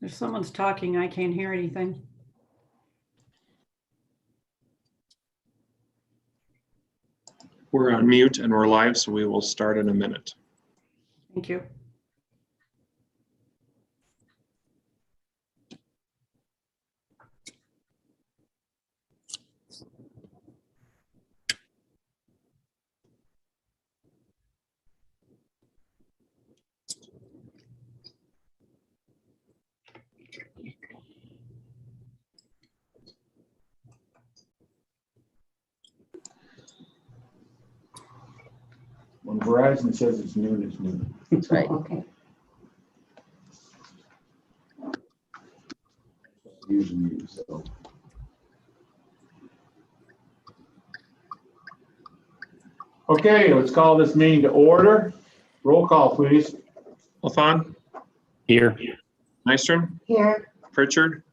If someone's talking, I can't hear anything. We're on mute and we're live, so we will start in a minute. Thank you. When Verizon says it's noon, it's noon. That's right. Okay. Usually use, so. Okay, let's call this meeting to order. Roll call, please. Lafon, Here. Nystrom, Here. Pritchard,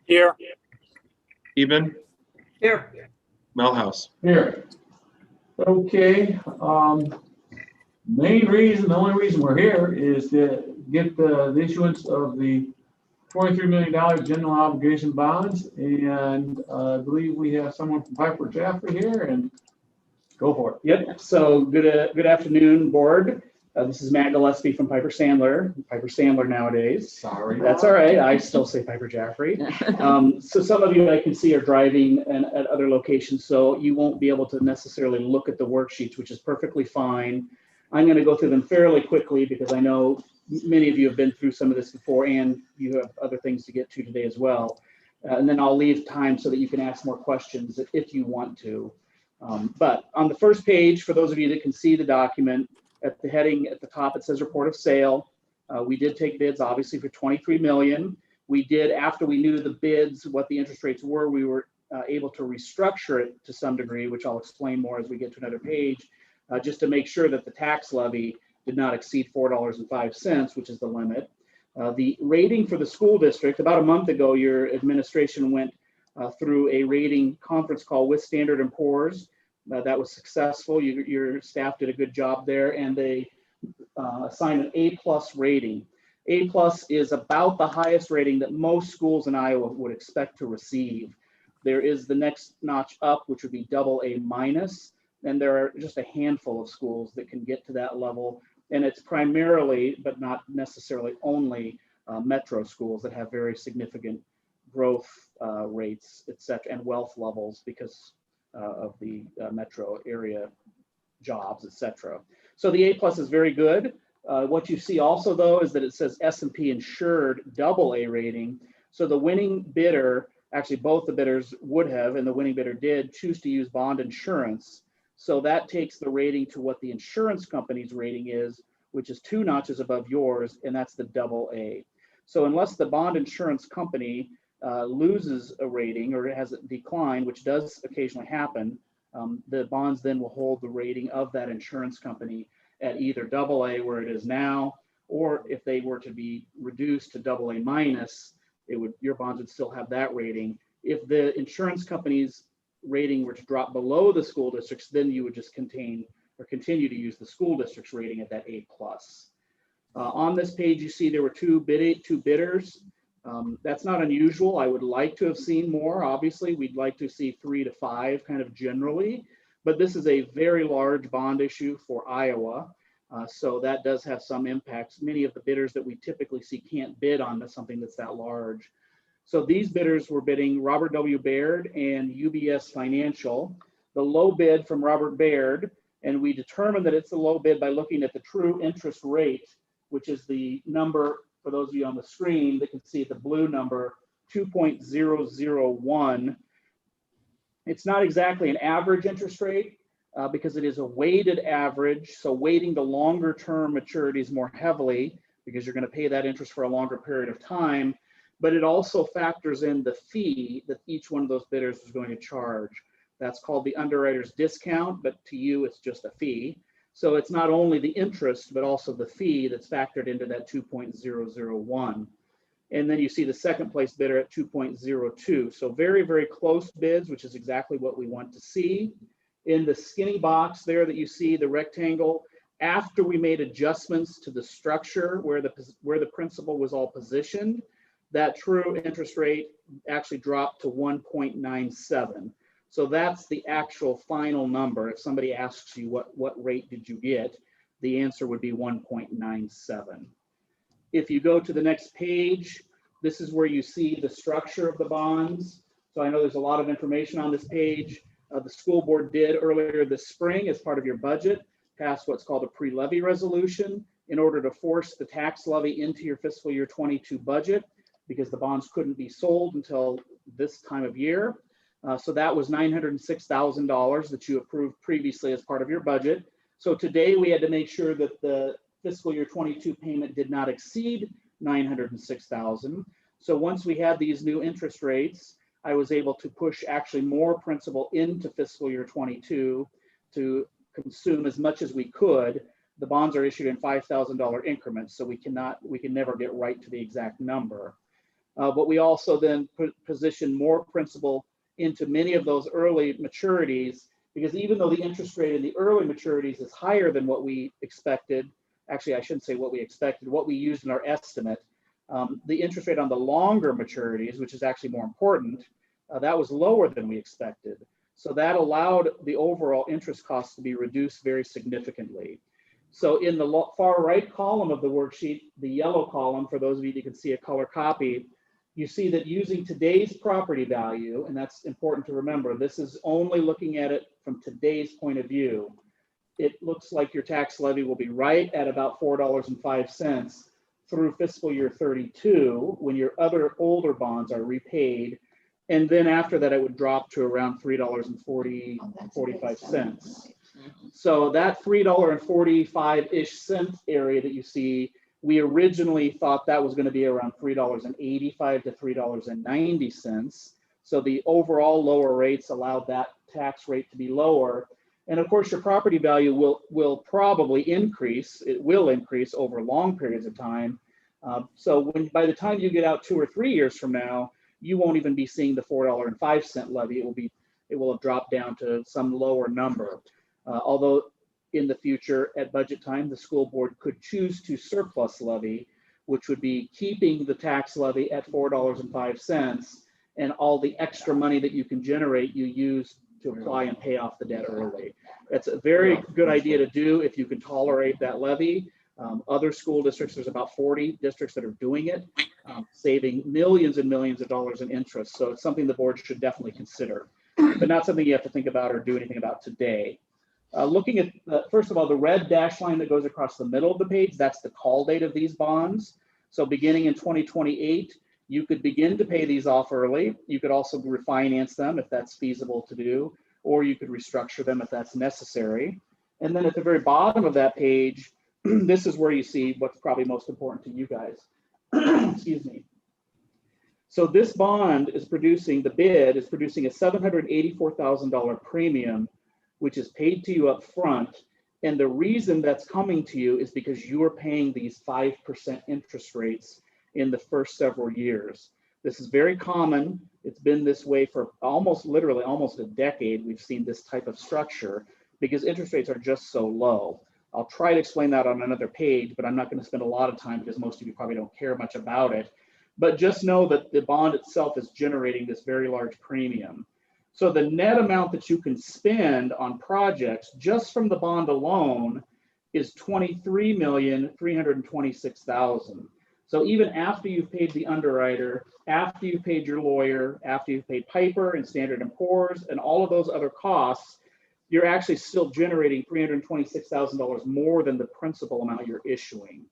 Here. Eben, Here. Melhouse. Here. Okay, the only reason we're here is to get the issuance of the $23 million general obligation bonds. And I believe we have someone from Piper Jaffray here, and go for it. Yep. So good afternoon, board. This is Matt Gillespie from Piper Sandler nowadays. Sorry. That's all right. I still say Piper Jaffray. So some of you I can see are driving at other locations, so you won't be able to necessarily look at the worksheets, which is perfectly fine. I'm going to go through them fairly quickly because I know many of you have been through some of this before and you have other things to get to today as well. And then I'll leave time so that you can ask more questions if you want to. But on the first page, for those of you that can see the document, at the heading at the top, it says report of sale. We did take bids, obviously, for $23 million. We did, after we knew the bids, what the interest rates were, we were able to restructure it to some degree, which I'll explain more as we get to another page, just to make sure that the tax levy did not exceed $4.05, which is the limit. The rating for the school district, about a month ago, your administration went through a rating conference call with Standard & Poor's. That was successful. Your staff did a good job there, and they assigned an A+ rating. A+ is about the highest rating that most schools in Iowa would expect to receive. There is the next notch up, which would be AA-, and there are just a handful of schools that can get to that level. And it's primarily, but not necessarily only, metro schools that have very significant growth rates, et cetera, and wealth levels because of the metro area jobs, et cetera. So the A+ is very good. What you see also, though, is that it says S&P insured AA rating. So the winning bidder, actually both the bidders would have, and the winning bidder did, choose to use bond insurance. So that takes the rating to what the insurance company's rating is, which is 2 notches above yours, and that's the AA. So unless the bond insurance company loses a rating or it has a decline, which does occasionally happen, the bonds then will hold the rating of that insurance company at either AA, where it is now, or if they were to be reduced to AA-, your bonds would still have that rating. If the insurance company's rating were to drop below the school district's, then you would just continue to use the school district's rating at that A+. On this page, you see there were two bidders. That's not unusual. I would like to have seen more. Obviously, we'd like to see 3 to 5 kind of generally, but this is a very large bond issue for Iowa. So that does have some impacts. Many of the bidders that we typically see can't bid on something that's that large. So these bidders were bidding Robert W. Baird and UBS Financial. The low bid from Robert Baird, and we determined that it's a low bid by looking at the true interest rate, which is the number, for those of you on the screen that can see the blue number, 2.001. It's not exactly an average interest rate because it is a weighted average. So weighting the longer term maturities more heavily because you're going to pay that interest for a longer period of time. But it also factors in the fee that each one of those bidders is going to charge. That's called the underwriter's discount, but to you, it's just a fee. So it's not only the interest, but also the fee that's factored into that 2.001. And then you see the second place bidder at 2.02. So very, very close bids, which is exactly what we want to see. In the skinny box there that you see, the rectangle, after we made adjustments to the structure where the principal was all positioned, that true interest rate actually dropped to 1.97. So that's the actual final number. If somebody asks you what rate did you get, the answer would be 1.97. If you go to the next page, this is where you see the structure of the bonds. So I know there's a lot of information on this page. The school board did earlier this spring, as part of your budget, pass what's called a pre-levy resolution in order to force the tax levy into your fiscal year 22 budget, because the bonds couldn't be sold until this time of year. So that was $906,000 that you approved previously as part of your budget. So today we had to make sure that the fiscal year 22 payment did not exceed $906,000. So once we had these new interest rates, I was able to push actually more principal into fiscal year 22 to consume as much as we could. The bonds are issued in $5,000 increments, so we can never get right to the exact number. But we also then position more principal into many of those early maturities, because even though the interest rate in the early maturities is higher than what we expected, actually I shouldn't say what we expected, what we used in our estimate, the interest rate on the longer maturities, which is actually more important, that was lower than we expected. So that allowed the overall interest costs to be reduced very significantly. So in the far right column of the worksheet, the yellow column, for those of you who can see a color copy, you see that using today's property value, and that's important to remember, this is only looking at it from today's point of view. It looks like your tax levy will be right at about $4.05 through fiscal year 32 when your other older bonds are repaid. And then after that, it would drop to around $3.45. So that $3.45-ish area that you see, we originally thought that was going to be around $3.85 to $3.90. So the overall lower rates allowed that tax rate to be lower. And of course, your property value will probably increase. It will increase over long periods of time. So by the time you get out 2 or 3 years from now, you won't even be seeing the $4.05 levy. It will have dropped down to some lower number. Although in the future at budget time, the school board could choose to surplus levy, which would be keeping the tax levy at $4.05, and all the extra money that you can generate, you use to apply and pay off the debt early. That's a very good idea to do if you can tolerate that levy. Other school districts, there's about 40 districts that are doing it, saving millions and millions of dollars in interest. So it's something the board should definitely consider, but not something you have to think about or do anything about today. Looking at, first of all, the red dash line that goes across the middle of the page, that's the call date of these bonds. So beginning in 2028, you could begin to pay these off early. You could also refinance them if that's feasible to do, or you could restructure them if that's necessary. And then at the very bottom of that page, this is where you see what's probably most important to you guys. Excuse me. So this bond is producing, the bid is producing a $784,000 premium, which is paid to you up front. And the reason that's coming to you is because you are paying these 5% interest rates in the first several years. This is very common. It's been this way for literally almost a decade. We've seen this type of structure because interest rates are just so low. I'll try to explain that on another page, but I'm not going to spend a lot of time because most of you probably don't care much about it. But just know that the bond itself is generating this very large premium. So the net amount that you can spend on projects just from the bond alone is $23,326,000. So even after you've paid the underwriter, after you've paid your lawyer, after you've paid Piper and Standard & Poor's and all of those other costs, you're actually still generating $326,000 more than the principal amount you're issuing.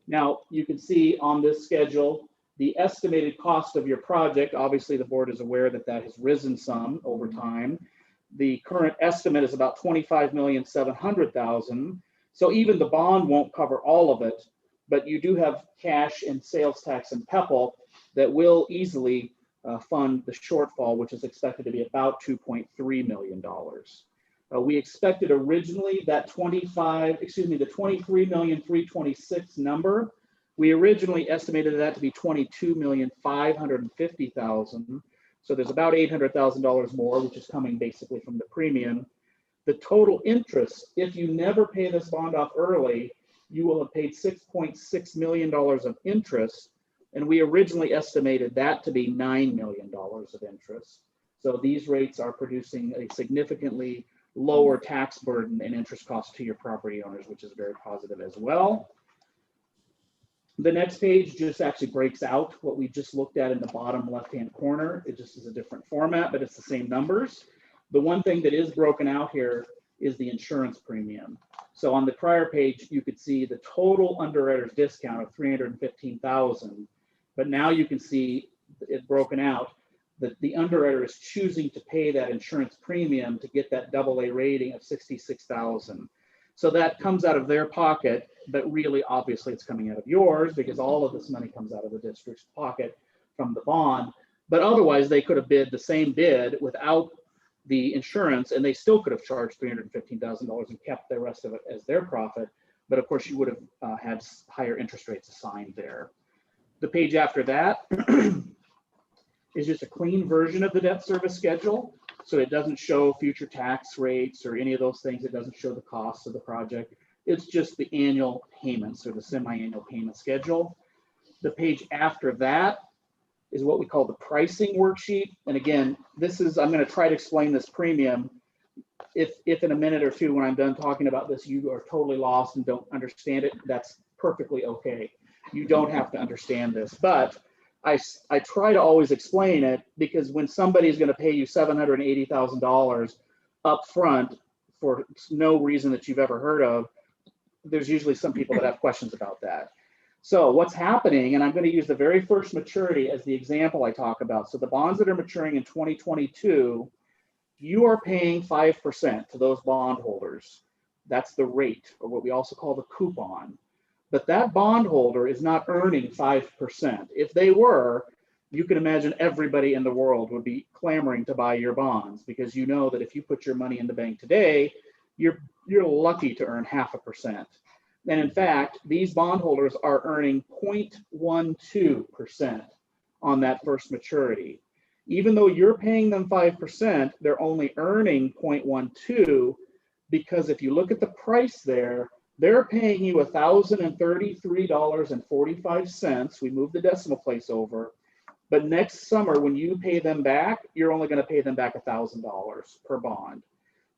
Now, you can see on this schedule The estimated cost of your project, obviously the board is aware that that has risen some over time. The current estimate is about $25,700,000. So even the bond won't cover all of it, but you do have cash and sales tax and PEPAL that will easily fund the shortfall, which is expected to be about $2.3 million. We expected originally that the 23,326,000 number. We originally estimated that to be 22,550,000. So there's about $800,000 more, which is coming basically from the premium. The total interest, if you never pay this bond off early, you will have paid $6.6 million of interest. And we originally estimated that to be $9 million of interest. So these rates are producing a significantly lower tax burden and interest costs to your property owners, which is very positive as well. The next page just actually breaks out what we just looked at in the bottom left-hand corner. It just is a different format, but it's the same numbers. The one thing that is broken out here is the insurance premium. So on the prior page, you could see the total underwriter's discount of $315,000, but now you can see it broken out that the underwriter is choosing to pay that insurance premium to get that AA rating of $66,000. So that comes out of their pocket, but really obviously it's coming out of yours because all of this money comes out of the district's pocket from the bond. But otherwise they could have bid the same bid without the insurance and they still could have charged $315,000 and kept the rest of it as their profit. But of course you would have had higher interest rates assigned there. The page after that is just a clean version of the debt service schedule. So it doesn't show future tax rates or any of those things. It doesn't show the costs of the project. It's just the annual payments or the semi-annual payment schedule. The page after that is what we call the pricing worksheet. And again, this is, I'm going to try to explain this premium. If in a minute or two, when I'm done talking about this, you are totally lost and don't understand it, that's perfectly okay. You don't have to understand this, but I try to always explain it because when somebody is going to pay you $780,000 up front for no reason that you've ever heard of, there's usually some people that have questions about that. So what's happening, and I'm going to use the very first maturity as the example I talk about. So the bonds that are maturing in 2022, you are paying 5% to those bondholders. That's the rate, or what we also call the coupon. But that bondholder is not earning 5%. If they were, you can imagine everybody in the world would be clamoring to buy your bonds because you know that if you put your money in the bank today, you're lucky to earn 0.5%. And in fact, these bondholders are earning 0.12% on that first maturity. Even though you're paying them 5%, they're only earning 0.12 because if you look at the price there, they're paying you $1,033.45. We moved the decimal place over. But next summer, when you pay them back, you're only going to pay them back $1,000 per bond.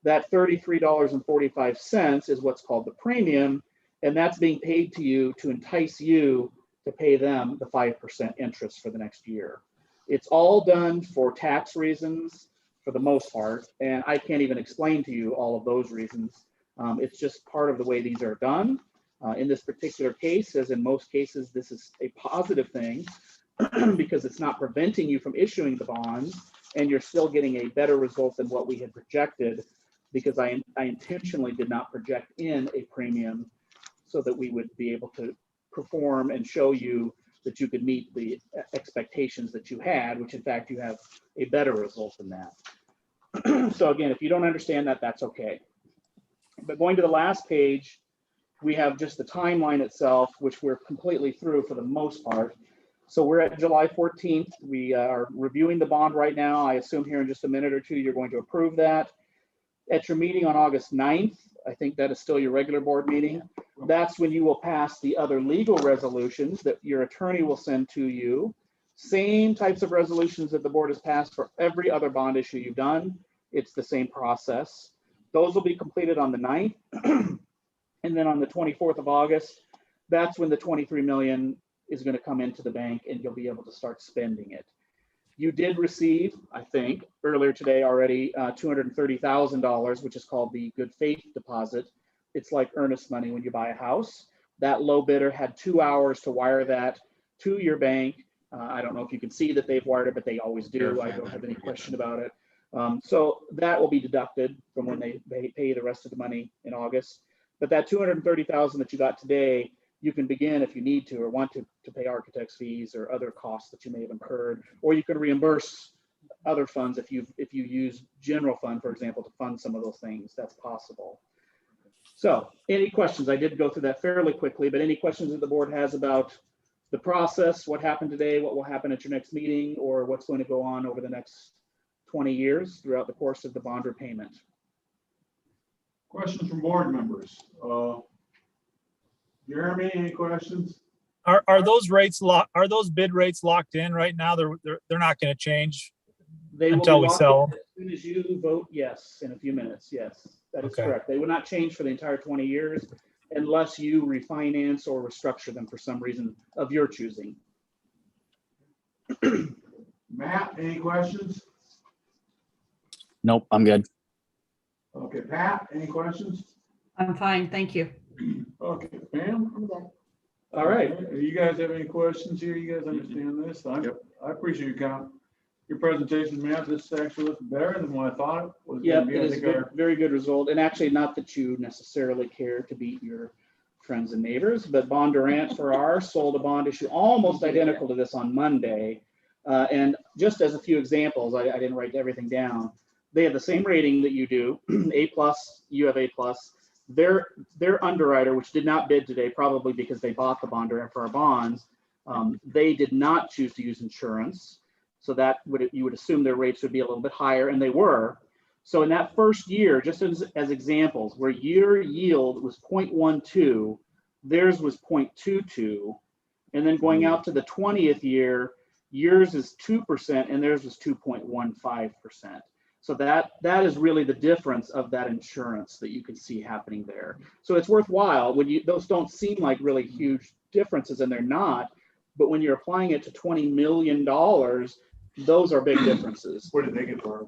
That $33.45 is what's called the premium, and that's being paid to you to entice you to pay them the 5% interest for the next year. It's all done for tax reasons for the most part, and I can't even explain to you all of those reasons. It's just part of the way these are done. In this particular case, as in most cases, this is a positive thing because it's not preventing you from issuing the bonds, and you're still getting a better result than what we had projected because I intentionally did not project in a premium so that we would be able to perform and show you that you could meet the expectations that you had, which in fact you have a better result than that. So again, if you don't understand that, that's okay. But going to the last page, we have just the timeline itself, which we're completely through for the most part. So we're at July 14th. We are reviewing the bond right now. I assume here in just a minute or two, you're going to approve that. At your meeting on August 9th, I think that is still your regular board meeting. That's when you will pass the other legal resolutions that your attorney will send to you. Same types of resolutions that the board has passed for every other bond issue you've done. It's the same process. Those will be completed on the 9th. And then on the 24th of August, that's when the $23 million is going to come into the bank and you'll be able to start spending it. You did receive, I think, earlier today already, $230,000, which is called the good faith deposit. It's like earnest money when you buy a house. That low bidder had 2 hours to wire that to your bank I don't know if you can see that they've wired it, but they always do. Verify I don't that have when any we get question about it. So that will be deducted from when they pay the rest of the money in August. But that 230,000 that you got today, you can begin if you need to or want to pay architect's fees or other costs that you may have incurred, or you can reimburse other funds if you use general fund, for example, to fund some of those things. That's possible. So any questions? I did go through that fairly quickly, but any questions that the board has about the process, what happened today, what will happen at your next meeting, or what's going to go on over the next 20 years throughout the course of the bond repayment? Questions from board members? Jeremy, any questions? Are those rates are those bid rates locked in right now? They're not going to change. They will Until be we locked sell. in as soon as you vote yes in a few minutes. Yes, that is Okay. correct. They will not change for the entire 20 years unless you refinance or restructure them for some reason of your choosing. Matt, any questions? Nope, I'm good. Okay, Pat, any questions? I'm fine, thank you. Okay, Pam? All right. Okay, you guys have any questions here? You guys understand this? Yep. I appreciate your presentation, Matt. This actually looks better than what I thought it was Yeah, gonna be. it I is a think good, our- very good result. And actually, not that you necessarily care to beat your friends and neighbors, but Bondurant for ours sold a bond issue almost identical to this on Monday. And just as a few examples, I didn't write everything down. They have the same rating that you do, A+, you have A+. Their underwriter, which did not bid today, probably because they bought the Bondurant for our bonds, they did not choose to use insurance. So that you would assume their rates would be a little bit higher, and they were. So in that first year, just as examples, where your yield was 0.12, theirs was 0.22. And then going out to the 20th year, yours is 2% and theirs was 2.15%. So that is really the difference of that insurance that you can see happening there. So it's worthwhile when those don't seem like really huge differences, and they're not. But when you're applying it to $20 million, those are big differences. What did they get for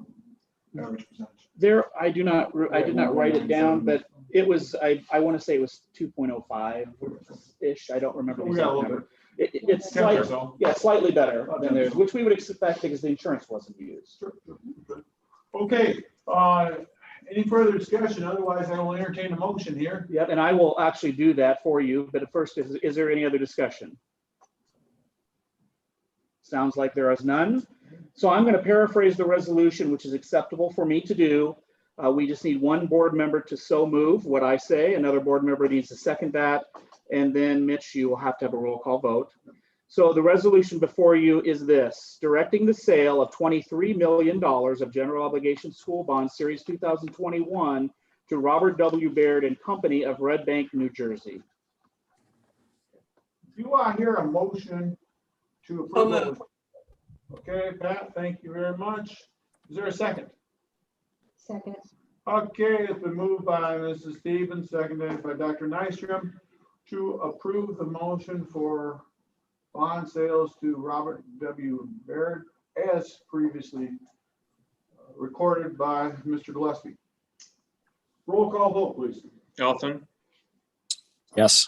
average percentage? There, I did not write it down, but it was, I want to say it was 2.05-ish. I don't remember the We got a exact little number. It's 10 or slightly, so. yeah, slightly better than theirs, which we would expect because the insurance wasn't used. Okay, any further discussion? Otherwise, I will entertain a motion here. Yep, and I will actually do that for you, but at first, is there any other discussion? Sounds like there is none. So I'm going to paraphrase the resolution, which is acceptable for me to do. We just need one board member to so move what I say. Another board member needs to second that. And then Mitch, you will have to have a roll call vote. So the resolution before you is this: directing the sale of $23 million of general obligation school bonds series 2021 to Robert W. Baird and Company of Red Bank, New Jersey. Do I hear a motion to So approve? moved. Okay, Pat, thank you very much. Is there a second? Second. Okay, it's been moved by Mrs. Stevens, seconded by Dr. Nystrom to approve the motion for bond sales to Robert W. Baird as previously recorded by Mr. Gillespie. Roll call vote, please. Elton, Yes.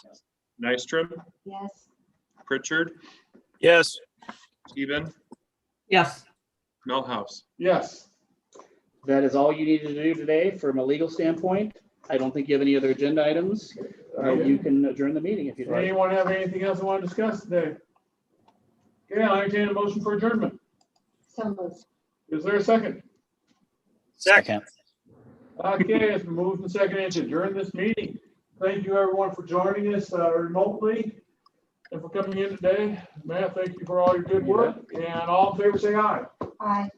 Nystrom, Yes. Pritchard, Yes. Stephen, Yes, Melhouse. Yes. That is all you needed to do today from a legal standpoint. I don't think you have any other agenda items. You can adjourn the meeting if you'd like. Anyone have anything else they want to discuss today? Okay, I'll entertain a motion for adjournment. So moved. Is there a second? Second. Okay, it's been moved and seconded to adjourn this meeting. Thank you, everyone, for joining us remotely and for coming in today. Matt, thank you for all your good work. And all in favor, say aye. Aye.